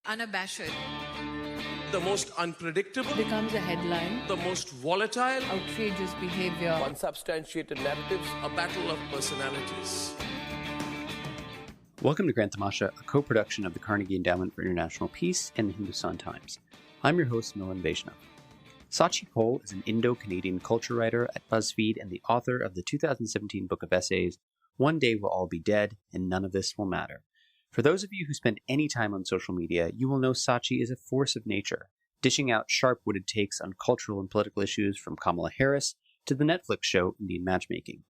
Unabashed. The most unpredictable, Becomes a headline. the most volatile, Outrageous behavior. unsubstantiated narratives, a battle of personalities. Welcome to Grant Tamasha, a co-production of the Carnegie Endowment for International Peace and the Hindustan Times. I'm your host, Milan Vaishnav. Scaachi Koul is an Indo-Canadian culture writer at Buzzfeed and the author of the 2017 book of essays, One Day We'll All Be Dead, and None of This Will Matter. For those of you who spend any time on social media, you will know Scaachi is a force of nature, dishing out sharp-witted takes on cultural and political issues from Kamala Harris to the Netflix show Indian Matchmaking.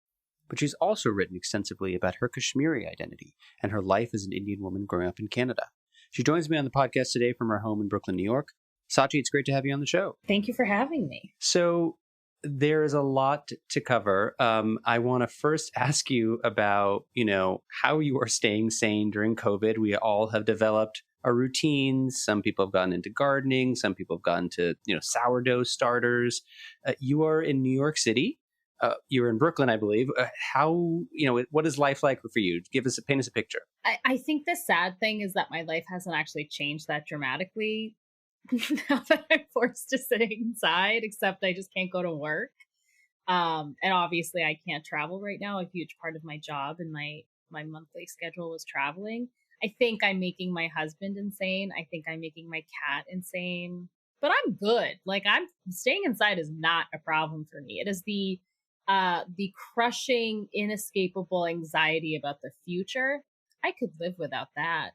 But she's also written extensively about her Kashmiri identity and her life as an Indian woman growing up in Canada. She joins me on the podcast today from her home in Brooklyn, New York. Scaachi, it's great to have you on the show. Thank you for having me. So there is a lot to cover. I want to first ask you about, how you are staying sane during COVID. We all have developed our routines. Some people have gotten into gardening. Some people have gotten to, sourdough starters. You are in New York City. You're in Brooklyn, I believe. What is life like for you? Paint us a picture. I think the sad thing is that my life hasn't actually changed that dramatically now that I'm forced to sit inside, except I just can't go to work. And obviously I can't travel right now. A huge part of my job and my monthly schedule was traveling. I think I'm making my husband insane. I think I'm making my cat insane, but I'm good. I'm staying inside is not a problem for me. It is the crushing, inescapable anxiety about the future. I could live without that,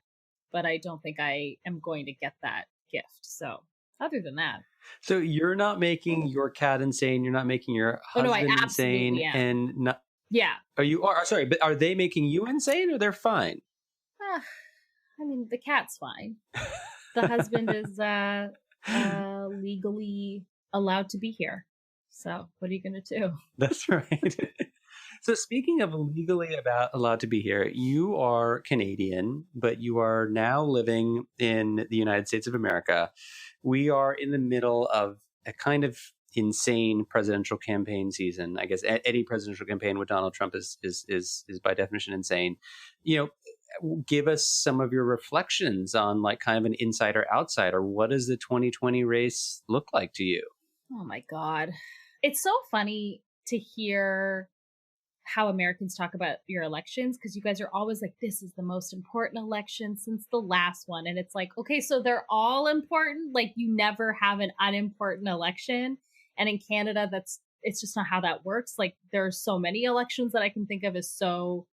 but I don't think I am going to get that gift. So other than that. So you're not making your cat insane. You're not making your husband insane. Am. And not, yeah. Sorry, but are they making you insane or they're fine? The cat's fine. The husband is legally allowed to be here. So what are you going to do? That's right. So speaking of legally allowed to be here, you are Canadian, but you are now living in the United States of America. We are in the middle of a kind of insane presidential campaign season. I guess any presidential campaign with Donald Trump is by definition insane. Give us some of your reflections on kind of an insider-outsider. What does the 2020 race look like to you? Oh my God. It's so funny to hear how Americans talk about your elections, because you guys are always like, this is the most important election since the last one. And it's like, okay, so they're all important. You never have an unimportant election. And in Canada, it's just not how that works. There are so many elections that I can think of as so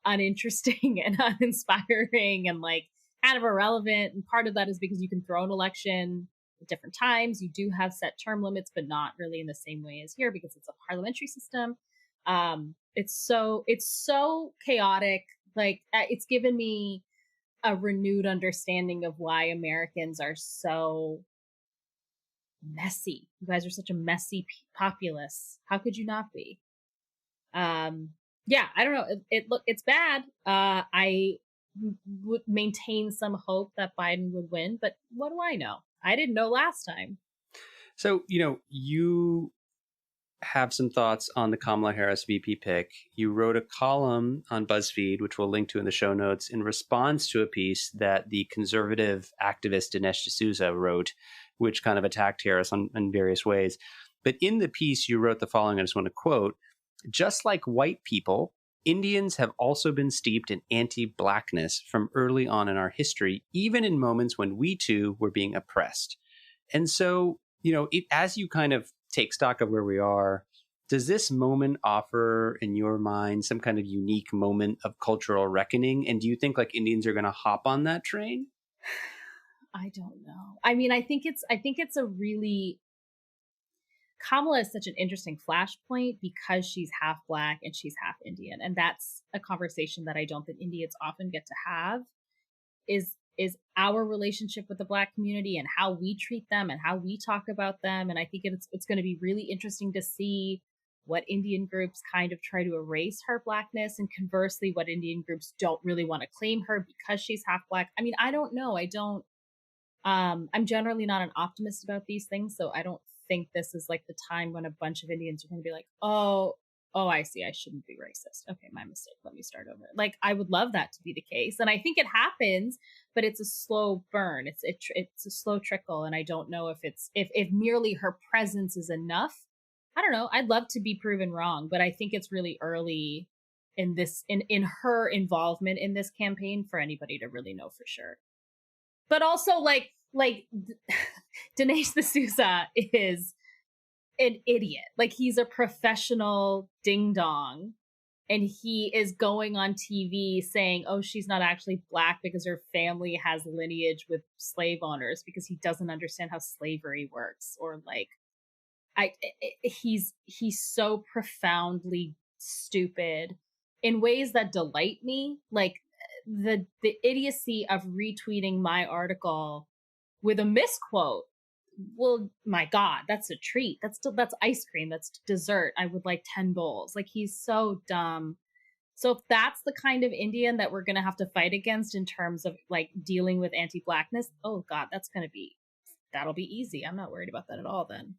uninteresting and uninspiring and kind of irrelevant. And part of that is because you can throw an election at different times. You do have set term limits, but not really in the same way as here because it's a parliamentary system. It's so chaotic. It's given me a renewed understanding of why Americans are so messy. You guys are such a messy populace. How could you not be? I don't know. It's bad. I would maintain some hope that Biden would win, but what do I know? I didn't know last time. So, you have some thoughts on the Kamala Harris VP pick. You wrote a column on Buzzfeed, which we'll link to in the show notes, in response to a piece that the conservative activist Dinesh D'Souza wrote, which kind of attacked Harris in various ways. But in the piece, you wrote the following, I just want to quote, "Just like white people, Indians have also been steeped in anti-blackness from early on in our history, even in moments when we too were being oppressed." And so, as you kind of take stock of where we are, does this moment offer, in your mind, some kind of unique moment of cultural reckoning? And do you think Indians are going to hop on that train? I don't know. I think it's a really, Kamala is such an interesting flashpoint because she's half Black and she's half Indian. And that's a conversation that I don't think Indians often get to have is our relationship with the Black community and how we treat them and how we talk about them. And I think it's going to be really interesting to see what Indian groups kind of try to erase her Blackness, and conversely, what Indian groups don't really want to claim her because she's half Black. I don't know. I'm generally not an optimist about these things. So I don't think this is the time when a bunch of Indians are going to be like, oh, oh, I see, I shouldn't be racist. Okay, my mistake. Let me start over. Like, I would love that to be the case. And I think it happens, but it's a slow burn. It's a slow trickle. And I don't know if if merely her presence is enough. I don't know. I'd love to be proven wrong, but I think it's really early in this, in her involvement in this campaign for anybody to really know for sure. But also like Dinesh D'Souza is an idiot. Like, he's a professional ding dong, and he is going on TV saying, oh, she's not actually Black because her family has lineage with slave owners, because he doesn't understand how slavery works. Or like, he's so profoundly stupid in ways that delight me. Like the idiocy of retweeting my article with a misquote. Well, my God, that's a treat. That's ice cream. That's dessert. I would like 10 bowls. Like, he's so dumb. So if that's the kind of Indian that we're going to have to fight against in terms of like dealing with anti-Blackness, oh God, that'll be easy. I'm not worried about that at all then.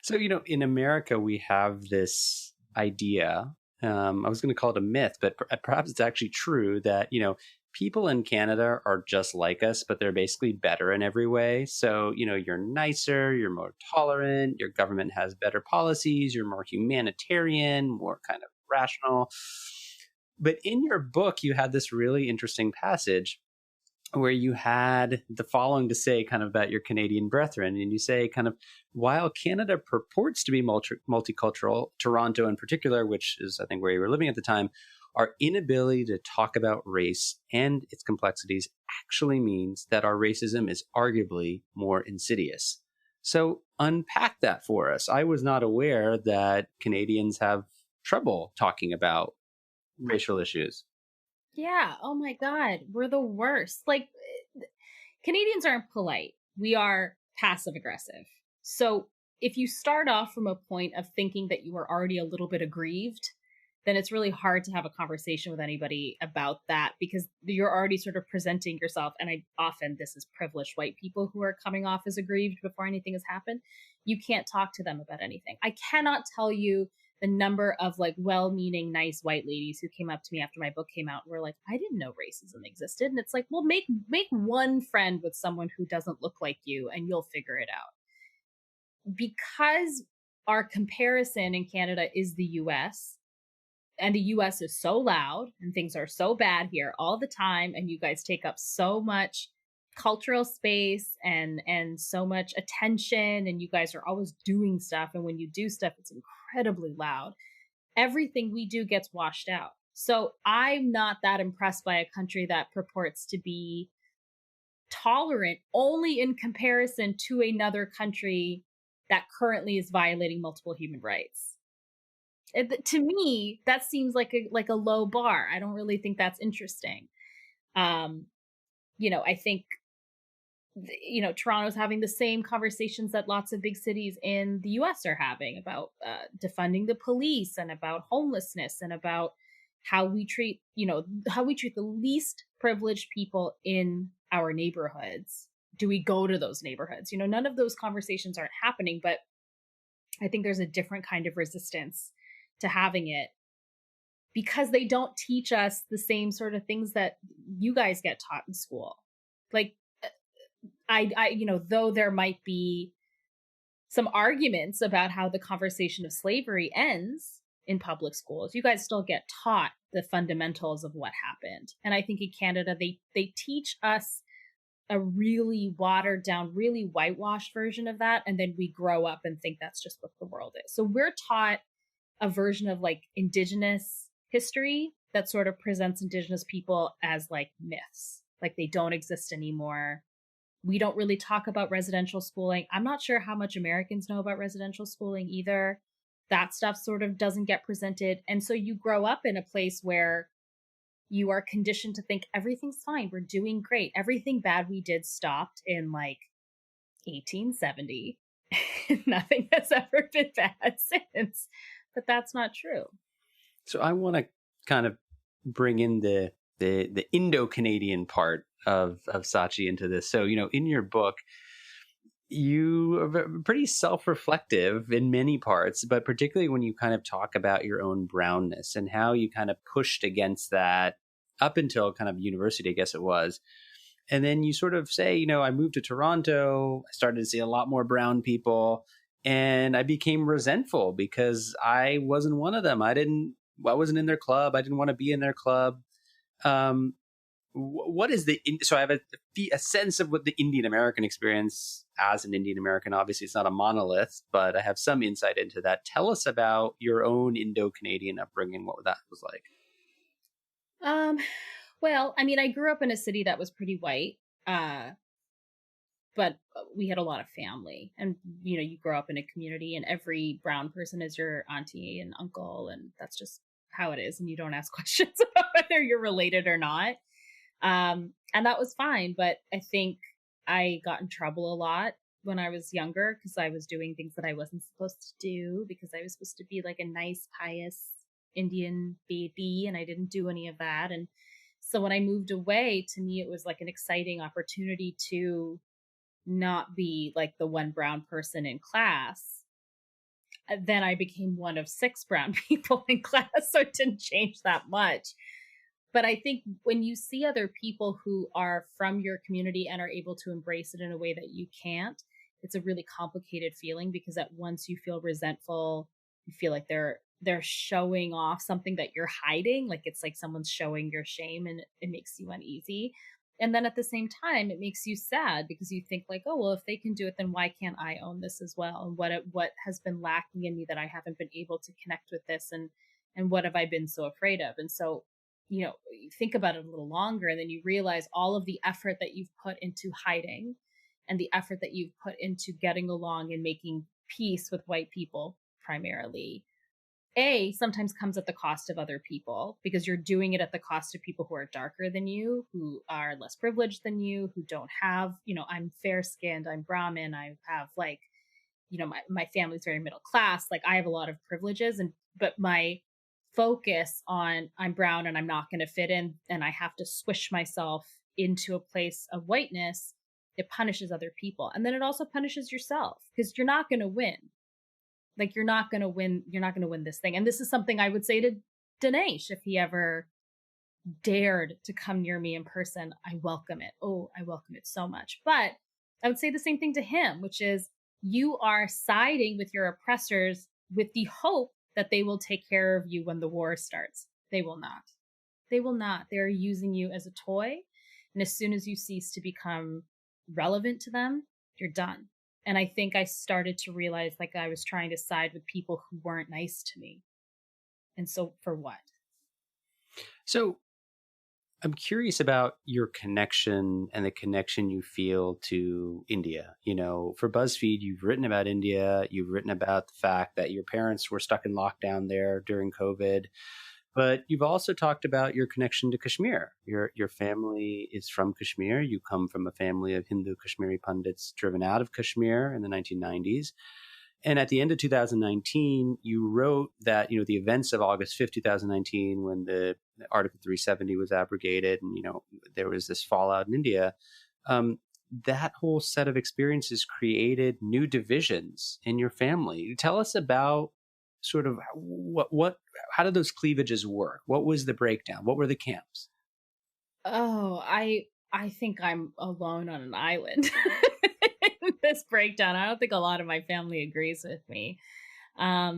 So, in America, we have this idea, I was going to call it a myth, but perhaps it's actually true that, people in Canada are just like us, but they're basically better in every way. So, you're nicer, you're more tolerant, your government has better policies, you're more humanitarian, more kind of rational. But in your book, you had this really interesting passage where you had the following to say kind of about your Canadian brethren. And you say kind of, while Canada purports to be multicultural, Toronto in particular, which is, I think, where you were living at the time, our inability to talk about race and its complexities actually means that our racism is arguably more insidious. So unpack that for us. I was not aware that Canadians have trouble talking about racial issues. Yeah. Oh my God. We're the worst. Like, Canadians aren't polite. We are passive aggressive. So if you start off from a point of thinking that you are already a little bit aggrieved, then it's really hard to have a conversation with anybody about that, because you're already sort of presenting yourself. And this is privileged white people who are coming off as aggrieved before anything has happened. You can't talk to them about anything. I cannot tell you the number of like well-meaning, nice white ladies who came up to me after my book came out and were like, I didn't know racism existed. And it's like, well, make one friend with someone who doesn't look like you and you'll figure it out. Because our comparison in Canada is the US, and the US is so loud and things are so bad here all the time, and you guys take up so much cultural space and so much attention, and you guys are always doing stuff, and when you do stuff, it's incredibly loud. Everything we do gets washed out. So I'm not that impressed by a country that purports to be tolerant only in comparison to another country that currently is violating multiple human rights. To me, that seems like a low bar. I don't really think that's interesting. I think, Toronto's having the same conversations that lots of big cities in the US are having about defunding the police, and about homelessness, and about how we treat the least privileged people in our neighborhoods. Do we go to those neighborhoods? None of those conversations aren't happening, but I think there's a different kind of resistance to having it, because they don't teach us the same sort of things that you guys get taught in school. Like, though there might be some arguments about how the conversation of slavery ends in public schools, you guys still get taught the fundamentals of what happened. And I think in Canada, they teach us a really watered down, really whitewashed version of that. And then we grow up and think that's just what the world is. So we're taught a version of like Indigenous history that sort of presents Indigenous people as like myths, like they don't exist anymore. We don't really talk about residential schooling. I'm not sure how much Americans know about residential schooling either. That stuff sort of doesn't get presented. And so you grow up in a place where you are conditioned to think everything's fine. We're doing great. Everything bad we did stopped in like 1870. Nothing has ever been bad since. But that's not true. So I want to kind of bring in the Indo-Canadian part of Scaachi into this. So, in your book, you are pretty self-reflective in many parts, but particularly when you kind of talk about your own brownness and how you kind of pushed against that up until kind of university, I guess it was. And then you sort of say, I moved to Toronto, I started to see a lot more brown people, and I became resentful because I wasn't one of them. I wasn't in their club. I didn't want to be in their club. Um, what is so I have a sense of what the Indian American experience as an Indian American. Obviously, it's not a monolith, but I have some insight into that. Tell us about your own Indo-Canadian upbringing, what that was like. Well, I mean, I grew up in a city that was pretty white, but we had a lot of family, and you grow up in a community, and every brown person is your auntie and uncle, and that's just how it is, and you don't ask questions about whether you're related or not. And that was fine, but I think I got in trouble a lot when I was younger because I was doing things that I wasn't supposed to do because I was supposed to be like a nice, pious Indian baby, and I didn't do any of that. And so when I moved away, to me, it was like an exciting opportunity to not be like the one brown person in class. Then I became one of 6 brown people in class, so it didn't change that much. But I think when you see other people who are from your community and are able to embrace it in a way that you can't, it's a really complicated feeling because at once you feel resentful, you feel like they're showing off something that you're hiding, like it's like someone's showing your shame, and it makes you uneasy. And then at the same time, it makes you sad because you think like, oh, well, if they can do it, then why can't I own this as well? And what has been lacking in me that I haven't been able to connect with this, and what have I been so afraid of? And so, you think about it a little longer, and then you realize all of the effort that you've put into hiding and the effort that you've put into getting along and making peace with white people primarily, sometimes comes at the cost of other people because you're doing it at the cost of people who are darker than you, who are less privileged than you, who don't have, I'm fair skinned, I'm Brahmin, I have like, my family's very middle class. Like I have a lot of privileges, but my focus on I'm brown and I'm not going to fit in and I have to squish myself into a place of whiteness, it punishes other people. And then it also punishes yourself because you're not going to win. Like you're not going to win this thing. And this is something I would say to Dinesh if he ever dared to come near me in person. I welcome it. Oh, I welcome it so much. But I would say the same thing to him, which is you are siding with your oppressors with the hope that they will take care of you when the war starts. They will not. They will not. They're using you as a toy. And as soon as you cease to become relevant to them, you're done. And I think I started to realize like I was trying to side with people who weren't nice to me. And so for what? So I'm curious about your connection and the connection you feel to India. For Buzzfeed, you've written about India. You've written about the fact that your parents were stuck in lockdown there during COVID. But you've also talked about your connection to Kashmir. Your family is from Kashmir. You come from a family of Hindu Kashmiri pundits driven out of Kashmir in the 1990s. And at the end of 2019, you wrote that, the events of August 5th, 2019, when the Article 370 was abrogated and, there was this fallout in India, that whole set of experiences created new divisions in your family. Tell us about sort of how did those cleavages work? What was the breakdown? What were the camps? Oh, I think I'm alone on an island. This breakdown. I don't think a lot of my family agrees with me. I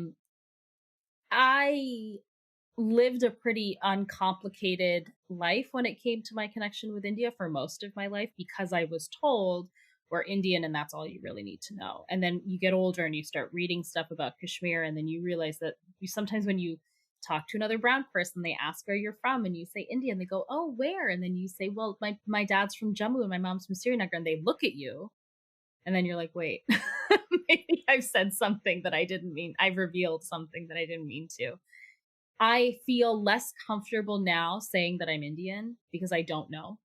lived a pretty uncomplicated life when it came to my connection with India for most of my life because I was told we're Indian and that's all you really need to know. And then you get older and you start reading stuff about Kashmir, and then you realize that sometimes when you talk to another brown person, they ask where you're from, and you say India, and they go, oh, where? And then you say, well, my dad's from Jammu and my mom's from Srinagar, and they look at you. And then you're like, wait, maybe I've said something that I didn't mean. I've revealed something that I didn't mean to. I feel less comfortable now saying that I'm Indian because I don't know.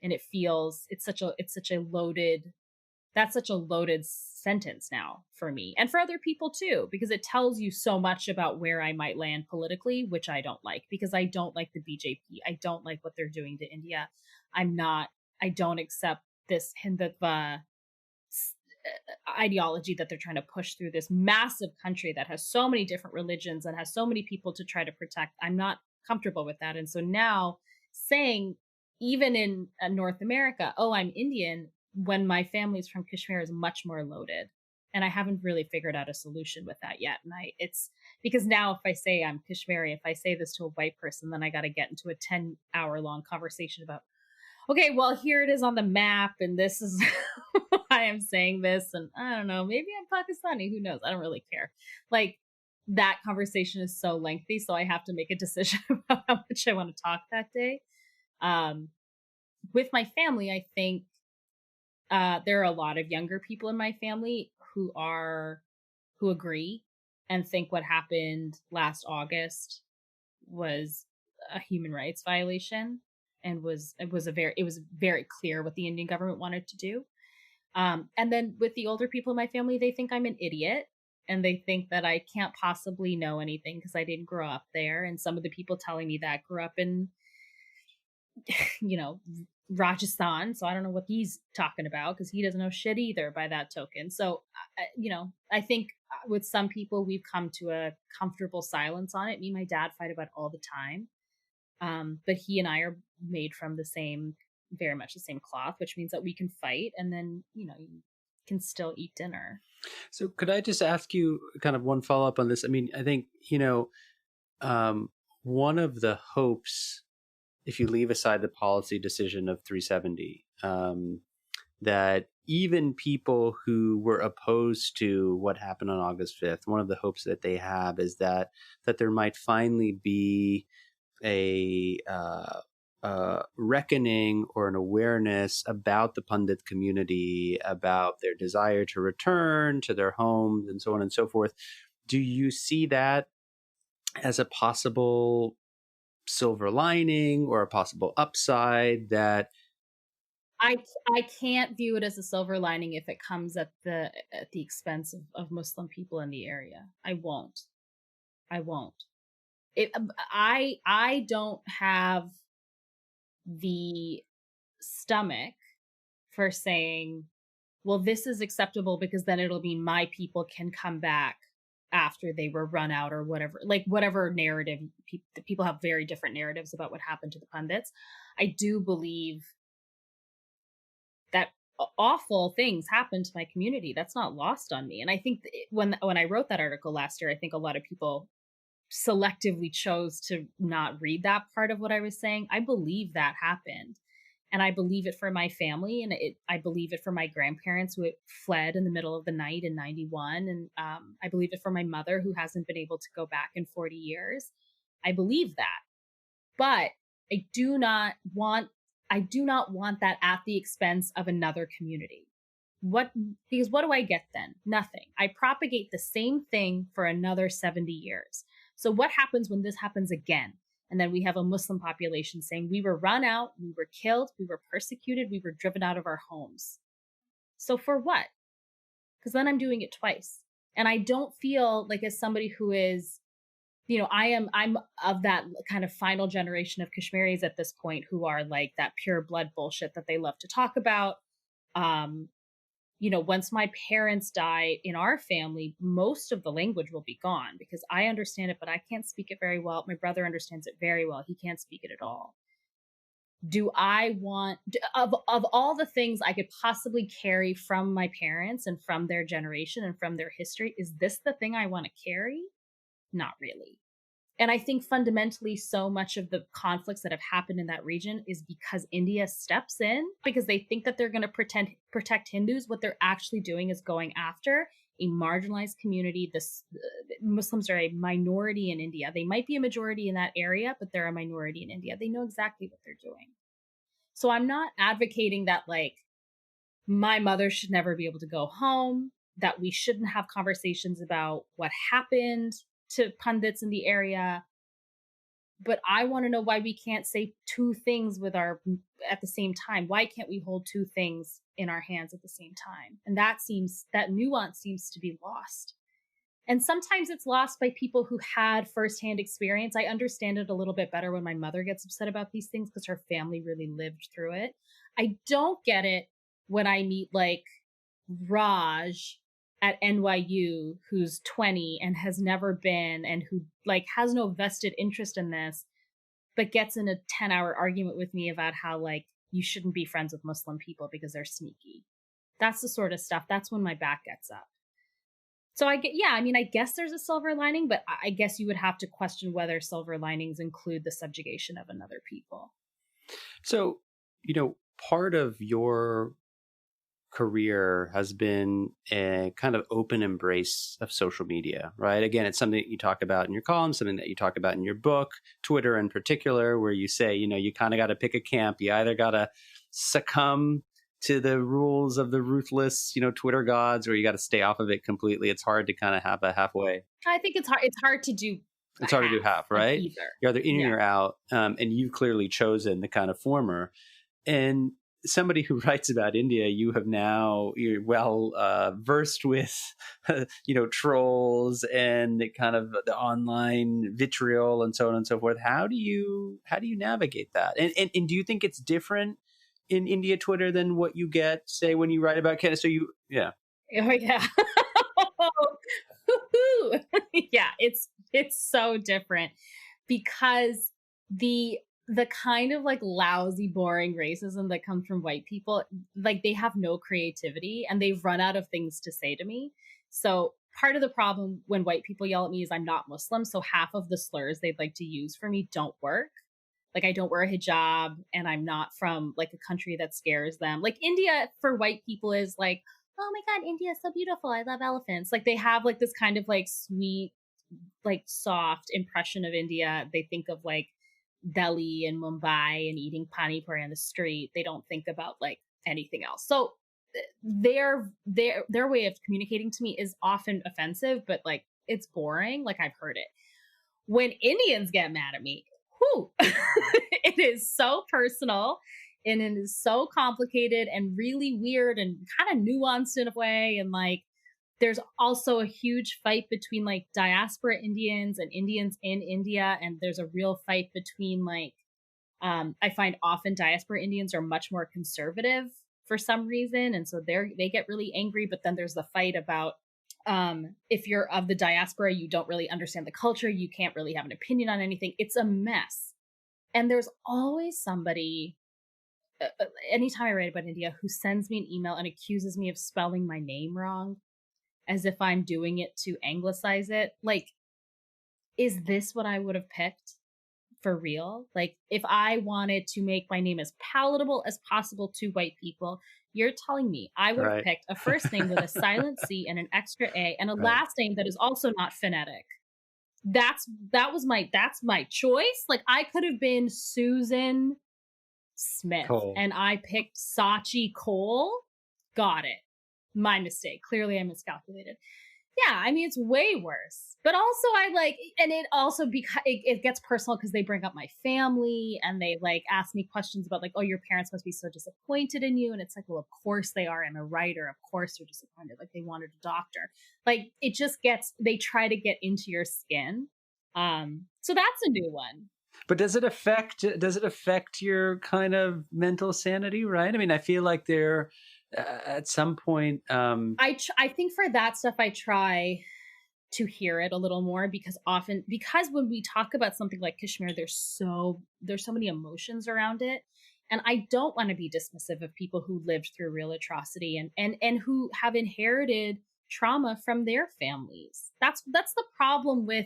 And it's such a loaded sentence now for me and for other people too, because it tells you so much about where I might land politically, which I don't like because I don't like the BJP. I don't like what they're doing to India. I don't accept this Hindutva ideology that they're trying to push through this massive country that has so many different religions and has so many people to try to protect. I'm not comfortable with that. And so now saying, even in North America, oh, I'm Indian, when my family's from Kashmir, is much more loaded. And I haven't really figured out a solution with that yet. And it's because now if I say I'm Kashmiri, if I say this to a white person, then I got to get into a 10-hour long conversation about, okay, well, here it is on the map, and this is why I'm saying this. And I don't know, maybe I'm Pakistani. Who knows? I don't really care. Like, that conversation is so lengthy, so I have to make a decision about how much I want to talk that day. With my family, I think there are a lot of younger people in my family who agree and think what happened last August was a human rights violation, and it was very clear what the Indian government wanted to do. And then with the older people in my family, they think I'm an idiot, and they think that I can't possibly know anything because I didn't grow up there. And some of the people telling me that grew up in, Rajasthan. So I don't know what he's talking about because he doesn't know shit either by that token. So, I think with some people, we've come to a comfortable silence on it. Me and my dad fight about it all the time. But he and I are made from very much the same cloth, which means that we can fight and then, you can still eat dinner. So could I just ask you kind of one follow-up on this? I mean, I think, one of the hopes, if you leave aside the policy decision of 370, that even people who were opposed to what happened on August 5th, one of the hopes that they have is that there might finally be a reckoning or an awareness about the Pundit community, about their desire to return to their homes and so on and so forth. Do you see that as a possible silver lining or a possible upside that I can't view it as a silver lining if it comes at the expense of Muslim people in the area? I won't. I don't have the stomach for saying, well, this is acceptable because then it'll mean my people can come back after they were run out or whatever, like whatever narrative. People have very different narratives about what happened to the pundits. I do believe that awful things happened to my community. That's not lost on me. And I think when I wrote that article last year, I think a lot of people selectively chose to not read that part of what I was saying. I believe that happened. And I believe it for my family, and I believe it for my grandparents who fled in the middle of the night in 91. And I believe it for my mother who hasn't been able to go back in 40 years. I believe that. But I do not want that at the expense of another community. Because what do I get then? Nothing. I propagate the same thing for another 70 years. So what happens when this happens again? And then we have a Muslim population saying we were run out, we were killed, we were persecuted, we were driven out of our homes. So for what? Because then I'm doing it twice. And I don't feel like, as somebody who is, I'm of that kind of final generation of Kashmiris at this point who are like that pure blood bullshit that they love to talk about. Once my parents die in our family, most of the language will be gone because I understand it, but I can't speak it very well. My brother understands it very well. He can't speak it at all. Do I want, of all the things I could possibly carry from my parents and from their generation and from their history, is this the thing I want to carry? Not really. And I think fundamentally so much of the conflicts that have happened in that region is because India steps in because they think that they're going to protect Hindus. What they're actually doing is going after a marginalized community. Muslims are a minority in India. They might be a majority in that area, but they're a minority in India. They know exactly what they're doing. So I'm not advocating that like my mother should never be able to go home, that we shouldn't have conversations about what happened to pundits in the area. But I want to know why we can't say two things at the same time. Why can't we hold two things in our hands at the same time? And that nuance seems to be lost. And sometimes it's lost by people who had firsthand experience. I understand it a little bit better when my mother gets upset about these things because her family really lived through it. I don't get it when I meet like Raj at NYU who's 20 and has never been and who like has no vested interest in this, but gets in a 10-hour argument with me about how like you shouldn't be friends with Muslim people because they're sneaky. That's the sort of stuff. That's when my back gets up. So I get, yeah, I mean, I guess there's a silver lining, but I guess you would have to question whether silver linings include the subjugation of another people. So, part of your career has been a kind of open embrace of social media, right? Again, it's something that you talk about in your column, something that you talk about in your book, Twitter in particular, where you say, you kind of got to pick a camp. You either got to succumb to the rules of the ruthless, Twitter gods, or you got to stay off of it completely. It's hard to kind of have a halfway. I think it's hard. It's hard to do. It's hard to do half, right? Either. You're either in or out, and you've clearly chosen the kind of former. And somebody who writes about India, you're well versed with, trolls and kind of the online vitriol and so on and so forth. How do you navigate that? And do you think it's different in India Twitter than what you get, say, when you write about Canada? So yeah. Oh yeah. Yeah, it's so different because the kind of like lousy, boring racism that comes from white people, like they have no creativity and they've run out of things to say to me. So part of the problem when white people yell at me is I'm not Muslim. So half of the slurs they'd like to use for me don't work. Like I don't wear a hijab and I'm not from like a country that scares them. Like India for white people is like, oh my God, India is so beautiful. I love elephants. Like they have like this kind of like sweet, like soft impression of India. They think of like Delhi and Mumbai and eating pani puri on the street. They don't think about like anything else. So their way of communicating to me is often offensive, but like it's boring. Like I've heard it. When Indians get mad at me, it is so personal and it is so complicated and really weird and kind of nuanced in a way. And like there's also a huge fight between like diaspora Indians and Indians in India. And there's a real fight between like, I find often diaspora Indians are much more conservative for some reason. And so they get really angry. But then there's the fight about if you're of the diaspora, you don't really understand the culture. You can't really have an opinion on anything. It's a mess. And there's always somebody, anytime I write about India, who sends me an email and accuses me of spelling my name wrong, as if I'm doing it to anglicize it. Like, is this what I would have picked for real? Like, if I wanted to make my name as palatable as possible to white people, you're telling me I would have picked a first name with a silent C and an extra A and a last name that is also not phonetic. That's my choice. Like I could have been Susan Smith Cole. And I picked Scaachi Koul. Got it. My mistake. Clearly I miscalculated. Yeah, I mean, it's way worse. But also I like, and it also, because it gets personal because they bring up my family and they like ask me questions about like, oh, your parents must be so disappointed in you. And it's like, well, of course they are. I'm a writer. Of course they're disappointed. Like they wanted a doctor. Like it just gets, they try to get into your skin. So that's a new one. But does it affect your kind of mental sanity, right? I mean, I feel like they're, at some point I think for that stuff I try to hear it a little more because when we talk about something like Kashmir there's so many emotions around it, and I don't want to be dismissive of people who lived through real atrocity and who have inherited trauma from their families. That's the problem with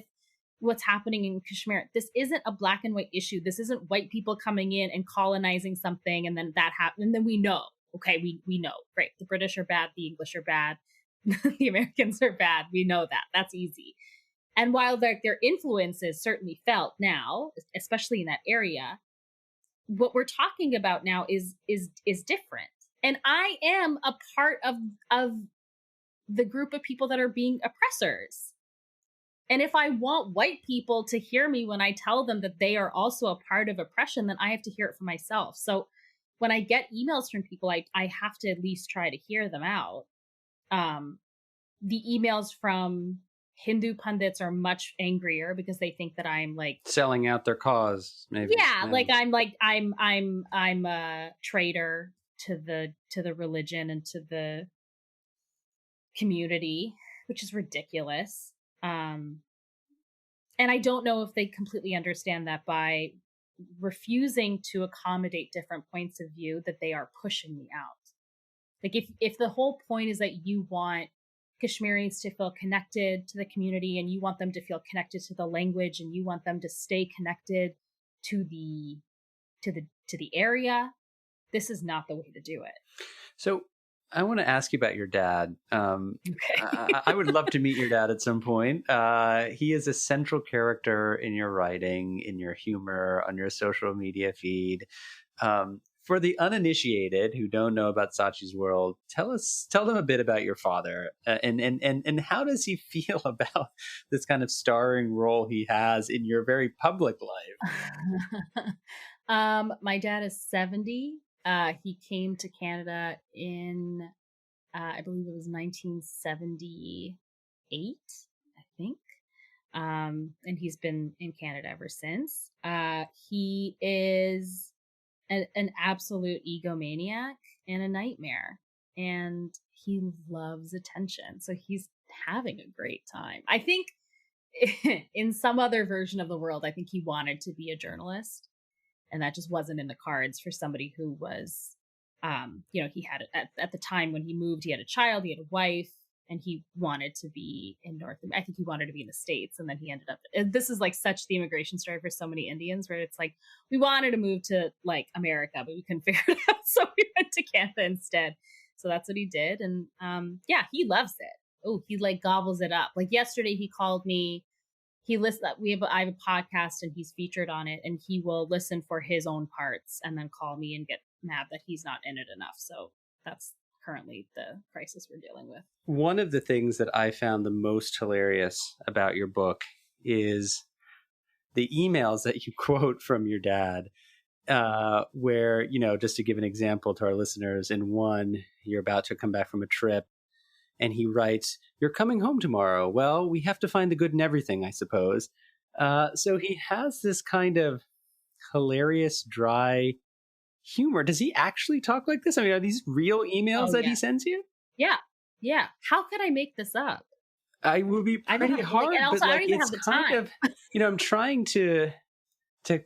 what's happening in Kashmir. This isn't a black and white issue. This isn't white people coming in and colonizing something and then that happened and then we know. Okay, we know. Great. The British are bad. The English are bad. The Americans are bad. We know that. That's easy. And while their influence is certainly felt now, especially in that area, what we're talking about now is different. And I am a part of the group of people that are being oppressors. And if I want white people to hear me when I tell them that they are also a part of oppression, then I have to hear it for myself. So when I get emails from people, I have to at least try to hear them out. The emails from Hindu pundits are much angrier because they think that I'm like selling out their cause. Maybe. Yeah, like I'm a traitor to the religion and to community, which is ridiculous. And I don't know if they completely understand that by refusing to accommodate different points of view, that they are pushing me out. Like if the whole point is that you want Kashmiris to feel connected to the community and you want them to feel connected to the language and you want them to stay connected to the area, this is not the way to do it. So I want to ask you about your dad. Okay. I would love to meet your dad at some point. He is a central character in your writing, in your humor, on your social media feed. For the uninitiated who don't know about Scaachi's world, tell them a bit about your father, and how does he feel about this kind of starring role he has in your very public life? My dad is 70. He came to Canada in, I believe it was 1978, I think. And he's been in Canada ever since. He is an absolute egomaniac and a nightmare, and he loves attention. So he's having a great time. I think in some other version of the world, I think he wanted to be a journalist, and that just wasn't in the cards for somebody who was, he had at the time when he moved, he had a child, he had a wife, and he wanted to be in I think he wanted to be in the States, and then he ended up, this is like such the immigration story for so many Indians, where it's like, we wanted to move to like America, but we couldn't figure it out, so we went to Canada instead. So that's what he did, and he loves it. Oh, he like gobbles it up. Like yesterday he called me. He lists that I have a podcast and he's featured on it, and he will listen for his own parts and then call me and get mad that he's not in it enough. So that's currently the crisis we're dealing with. One of the things that I found the most hilarious about your book is the emails that you quote from your dad, where, just to give an example to our listeners, in one, you're about to come back from a trip, and he writes, "You're coming home tomorrow. Well, we have to find the good in everything, I suppose." So he has this kind of hilarious, dry humor. Does he actually talk like this? I mean, are these real emails that he sends you? Yeah. Yeah. How could I make this up? I would be pretty hard, and also, but I don't even have the kind time. of, I'm trying to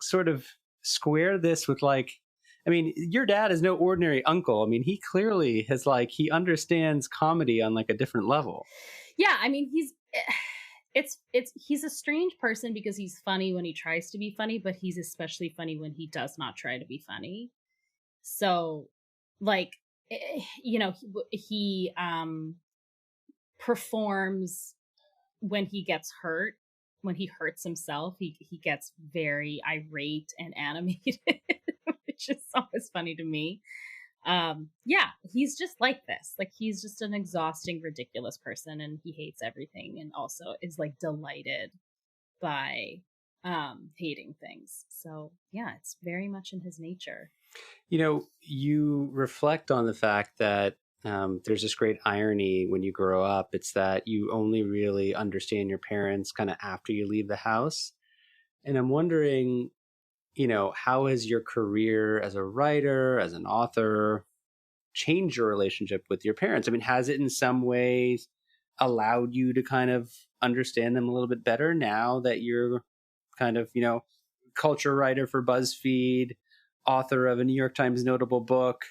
sort of square this with your dad is no ordinary uncle. I mean, he clearly has he understands comedy on a different level. Yeah. I mean, he's a strange person because he's funny when he tries to be funny, but he's especially funny when he does not try to be funny. So he performs when he gets hurt. When he hurts himself, he gets very irate and animated, which is always funny to me. He's just like this. Like, he's just an exhausting, ridiculous person, and he hates everything, and also is delighted by hating things. So yeah, it's very much in his nature. You reflect on the fact that there's this great irony when you grow up. It's that you only really understand your parents kind of after you leave the house. And I'm wondering, how has your career as a writer, as an author, changed your relationship with your parents? I mean, has it in some ways allowed you to kind of understand them a little bit better now that you're kind of, culture writer for Buzzfeed, author of a New York Times notable book?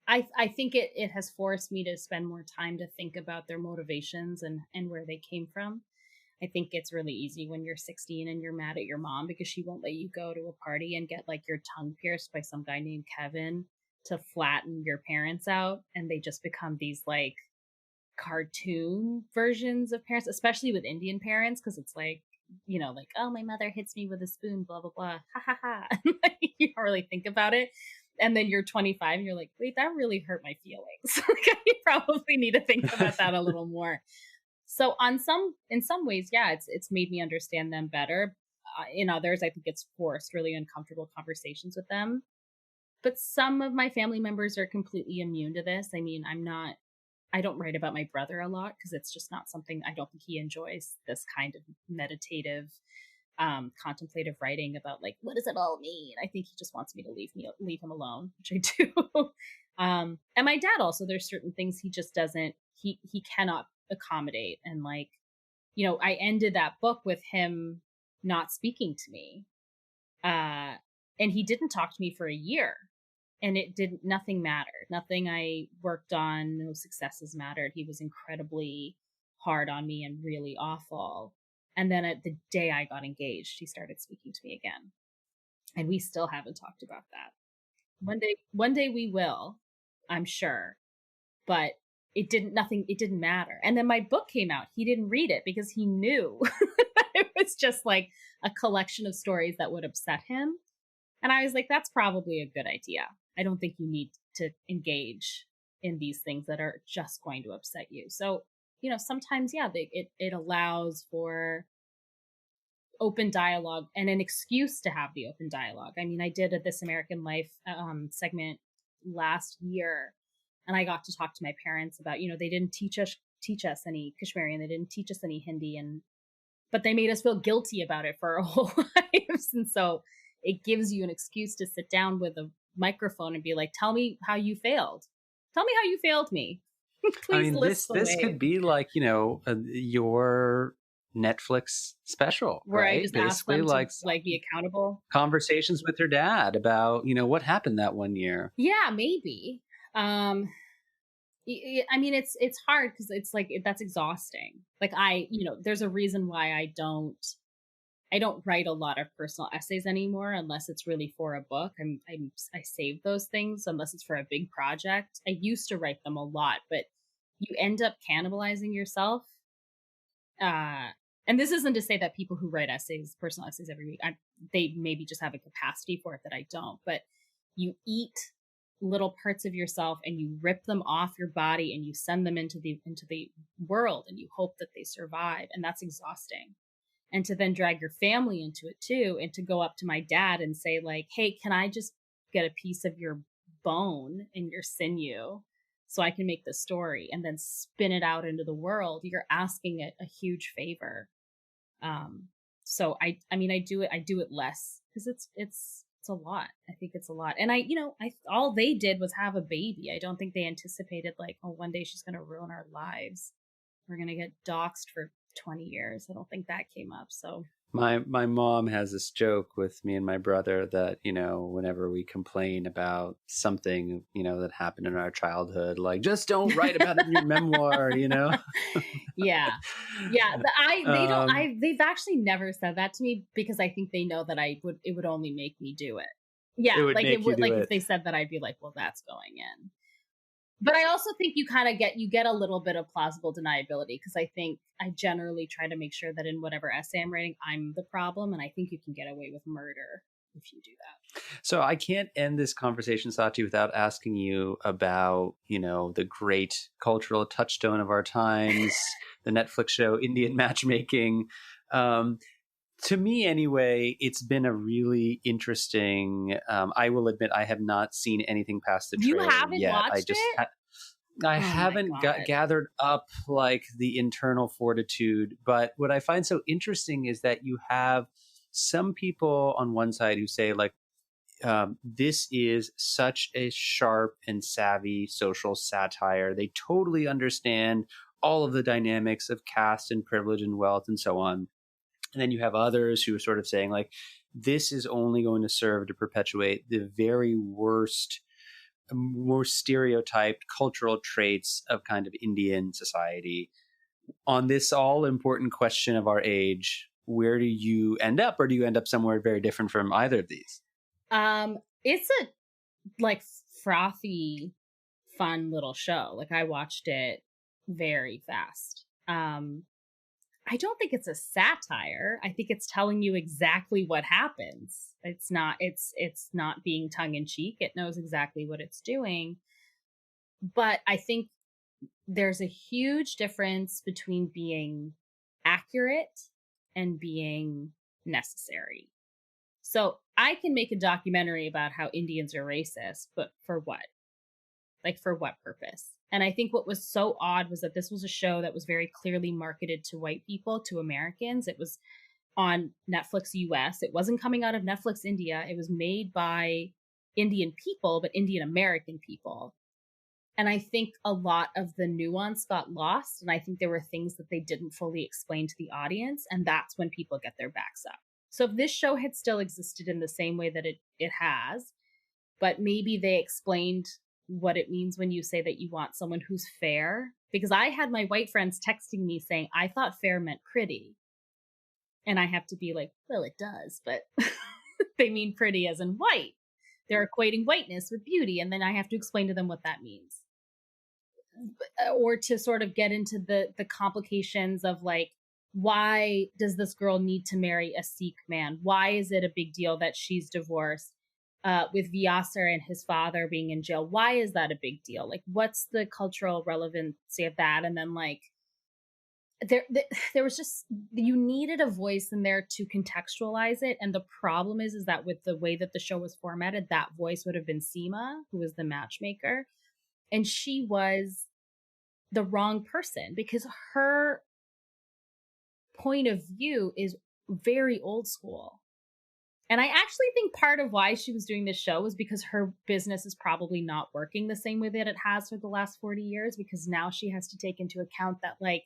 I think it has forced me to spend more time to think about their motivations and where they came from. I think it's really easy when you're 16 and you're mad at your mom because she won't let you go to a party and get your tongue pierced by some guy named Kevin to flatten your parents out. And they just become these cartoon versions of parents, especially with Indian parents, because it's oh, my mother hits me with a spoon, blah, blah, blah. Ha ha ha. You don't really think about it. And then you're 25 and you're like, wait, that really hurt my feelings. I probably need to think about that a little more. So in some ways, yeah, it's made me understand them better. In others, I think it's forced really uncomfortable conversations with them. But some of my family members are completely immune to this. I mean, I don't write about my brother a lot because it's just not something, I don't think he enjoys this kind of meditative, contemplative writing about what does it all mean? I think he just wants me to leave him alone, which I do. And my dad also, there's certain things he just doesn't, he cannot accommodate. And like, I ended that book with him not speaking to me. And he didn't talk to me for a year. And nothing mattered. Nothing I worked on, no successes mattered. He was incredibly hard on me and really awful. And then at the day I got engaged, he started speaking to me again. And we still haven't talked about that. One day we will, I'm sure. But it didn't matter. And then my book came out. He didn't read it because he knew it was just like a collection of stories that would upset him. And I was like, that's probably a good idea. I don't think you need to engage in these things that are just going to upset you. So, sometimes, it allows for open dialogue and an excuse to have the open dialogue. I mean, I did a This American Life segment last year, and I got to talk to my parents about, they didn't teach us any Kashmiri, they didn't teach us any Hindi, but they made us feel guilty about it for our whole lives. And so it gives you an excuse to sit down with a microphone and be like, tell me how you failed. Tell me how you failed me. Please list this could be like, your Netflix special, where right? I just basically ask them to be accountable. Conversations with your dad about, what happened that one year. Yeah, maybe. I mean, it's hard because it's like, that's exhausting. Like there's a reason why I don't write a lot of personal essays anymore unless it's really for a book. I save those things unless it's for a big project. I used to write them a lot, but you end up cannibalizing yourself. And this isn't to say that people who write personal essays every week, they maybe just have a capacity for it that I don't, but you eat little parts of yourself and you rip them off your body and you send them into the world and you hope that they survive. And that's exhausting. And to then drag your family into it too, and to go up to my dad and say like, hey, can I just get a piece of your bone and your sinew so I can make the story, and then spin it out into the world? You're asking it a huge favor. So I do it less because it's a lot. I think it's a lot. And all they did was have a baby. I don't think they anticipated like, oh, one day she's going to ruin our lives. We're going to get doxxed for 20 years. I don't think that came up. So my mom has this joke with me and my brother that, whenever we complain about something, that happened in our childhood, like, just don't write about it in your memoir, Yeah. They've actually never said that to me because I think they know that it would only make me do it. Yeah. If they said that, I'd be like, well, that's going in. But I also think you kind of get a little bit of plausible deniability, because I think I generally try to make sure that in whatever essay I'm writing, I'm the problem. And I think you can get away with murder if you do that. So I can't end this conversation, Scaachi, without asking you about, the great cultural touchstone of our times, the Netflix show, Indian Matchmaking. To me, anyway, it's been a really interesting. I will admit, I have not seen anything past the trailer. You haven't yet. watched it? I haven't gathered up like the internal fortitude. But what I find so interesting is that you have some people on one side who say like, this is such a sharp and savvy social satire. They totally understand all of the dynamics of caste and privilege and wealth and so on. And then you have others who are sort of saying like, this is only going to serve to perpetuate the very worst, more stereotyped cultural traits of kind of Indian society. On this all important question of our age, where do you end up, or do you end up somewhere very different from either of these? It's a like frothy, fun little show. Like I watched it very fast. I don't think it's a satire. I think it's telling you exactly what happens. It's not being tongue in cheek. It knows exactly what it's doing. But I think there's a huge difference between being accurate and being necessary. So I can make a documentary about how Indians are racist, but for what? Like, for what purpose? And I think what was so odd was that this was a show that was very clearly marketed to white people, to Americans. It was on Netflix US. It wasn't coming out of Netflix India. It was made by Indian people, but Indian American people. And I think a lot of the nuance got lost. And I think there were things that they didn't fully explain to the audience. And that's when people get their backs up. So if this show had still existed in the same way that it has, but maybe they explained what it means when you say that you want someone who's fair. Because I had my white friends texting me saying, I thought fair meant pretty. And I have to be like, well, it does, but they mean pretty as in white. They're equating whiteness with beauty. And then I have to explain to them what that means. Or to sort of get into the complications of like, why does this girl need to marry a Sikh man? Why is it a big deal that she's divorced? With Vyasar and his father being in jail, why is that a big deal? Like, what's the cultural relevancy of that? And then like, there was just, you needed a voice in there to contextualize it. And the problem is that with the way that the show was formatted, that voice would have been Seema, who was the matchmaker. And she was the wrong person because her point of view is very old school. And I actually think part of why she was doing this show was because her business is probably not working the same way that it has for the last 40 years, because now she has to take into account that like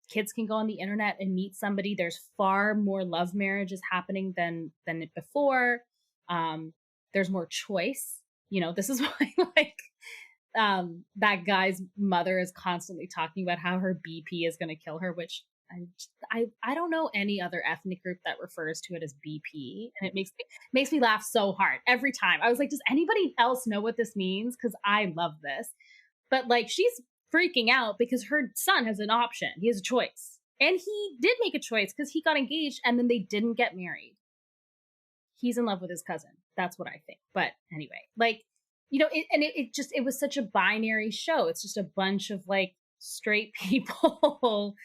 kids can go on the internet and meet somebody. There's far more love marriages happening than before. There's more choice. You know, this is why like that guy's mother is constantly talking about how her BP is going to kill her, which I don't know any other ethnic group that refers to it as BP, and it makes me laugh so hard every time. I was like, does anybody else know what this means? Because I love this, but like she's freaking out because her son has an option. He has a choice, and he did make a choice because he got engaged, and then they didn't get married. He's in love with his cousin. That's what I think. But anyway, like you know, it was such a binary show. It's just a bunch of like straight people.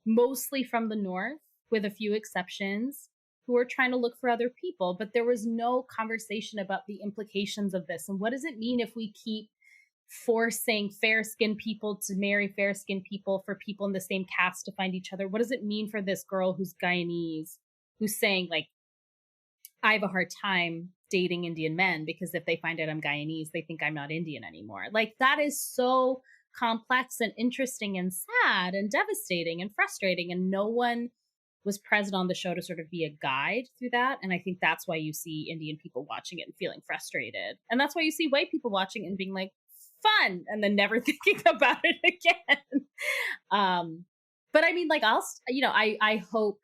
Mostly from the north, with a few exceptions, who are trying to look for other people. But there was no conversation about the implications of this. And what does it mean if we keep forcing fair-skinned people to marry fair-skinned people, for people in the same caste to find each other? What does it mean for this girl who's Guyanese, who's saying, like, I have a hard time dating Indian men because if they find out I'm Guyanese, they think I'm not Indian anymore. Like, that is so complex and interesting and sad and devastating and frustrating, and no one was present on the show to sort of be a guide through that. And I think that's why you see Indian people watching it and feeling frustrated, and that's why you see white people watching it and being like, fun, and then never thinking about it again. But I mean, like, I hope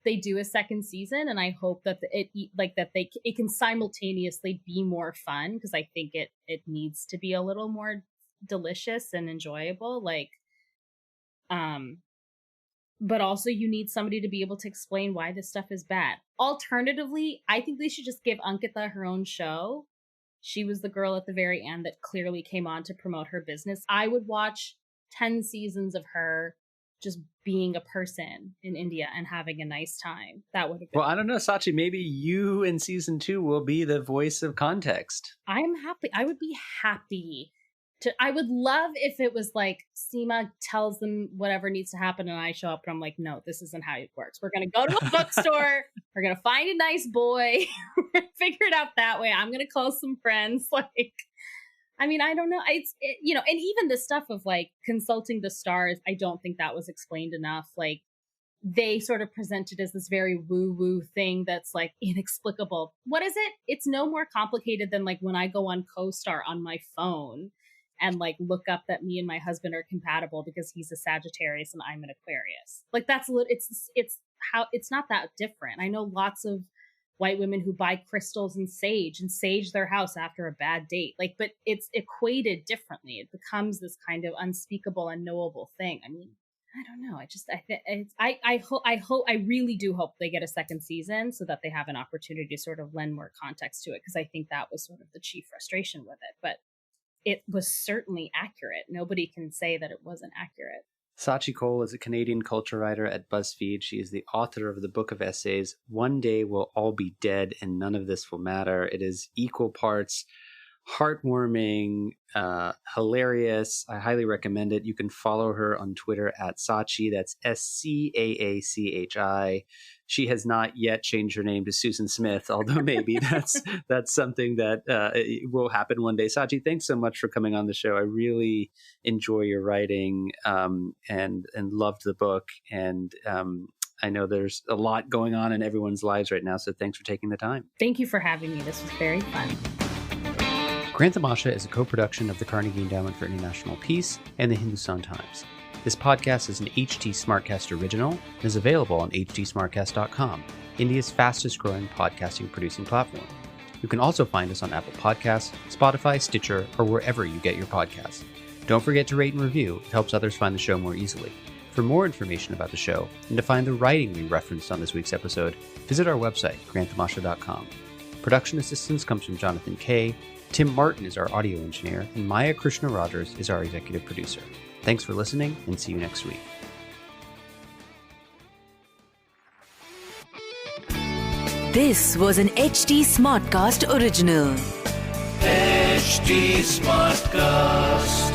they do a second season, and I hope that it can simultaneously be more fun, because I think it needs to be a little more delicious and enjoyable, like but also you need somebody to be able to explain why this stuff is bad. Alternatively, I think they should just give Ankita her own show. She was the girl at the very end that clearly came on to promote her business. I would watch 10 seasons of her just being a person in India and having a nice time. That would have been. Well, I don't know, Scaachi, maybe you in season 2 will be the voice of context. I'm happy. I would be happy. I would love if it was like Seema tells them whatever needs to happen and I show up and I'm like, no, this isn't how it works. We're going to go to a bookstore. We're going to find a nice boy. We're going to figure it out that way. I'm going to call some friends. Like, I mean, I don't know. And even the stuff of like consulting the stars, I don't think that was explained enough. Like, they sort of presented as this very woo-woo thing that's like inexplicable. What is it? It's no more complicated than like when I go on CoStar on my phone and like look up that me and my husband are compatible because he's a Sagittarius and I'm an Aquarius. Like, it's not that different. I know lots of white women who buy crystals and sage their house after a bad date. Like, but it's equated differently. It becomes this kind of unspeakable, unknowable thing. I mean, I don't know. I really do hope they get a second season so that they have an opportunity to sort of lend more context to it, because I think that was sort of the chief frustration with it. But it was certainly accurate. Nobody can say that it wasn't accurate. Scaachi Koul is a Canadian culture writer at Buzzfeed. She is the author of the book of essays, One Day We'll All Be Dead and None of This Will Matter. It is equal parts heartwarming, hilarious. I highly recommend it. You can follow her on Twitter at Scaachi. That's SCAACHI. She has not yet changed her name to Susan Smith, although maybe that's something that will happen one day. Scaachi, thanks so much for coming on the show. I really enjoy your writing and loved the book. And I know there's a lot going on in everyone's lives right now, so thanks for taking the time. Thank you for having me. This was very fun. Grant Tamasha is a co-production of the Carnegie Endowment for International Peace and the Hindustan Times. This podcast is an HT Smartcast original and is available on htsmartcast.com, India's fastest growing podcasting producing platform. You can also find us on Apple Podcasts, Spotify, Stitcher, or wherever you get your podcasts. Don't forget to rate and review. It helps others find the show more easily. For more information about the show and to find the writing we referenced on this week's episode, visit our website, granttamasha.com. Production assistance comes from Jonathan Kay. Tim Martin is our audio engineer, and Maya Krishna Rogers is our executive producer. Thanks for listening, and see you next week. This was an HT Smartcast original. HT Smartcast.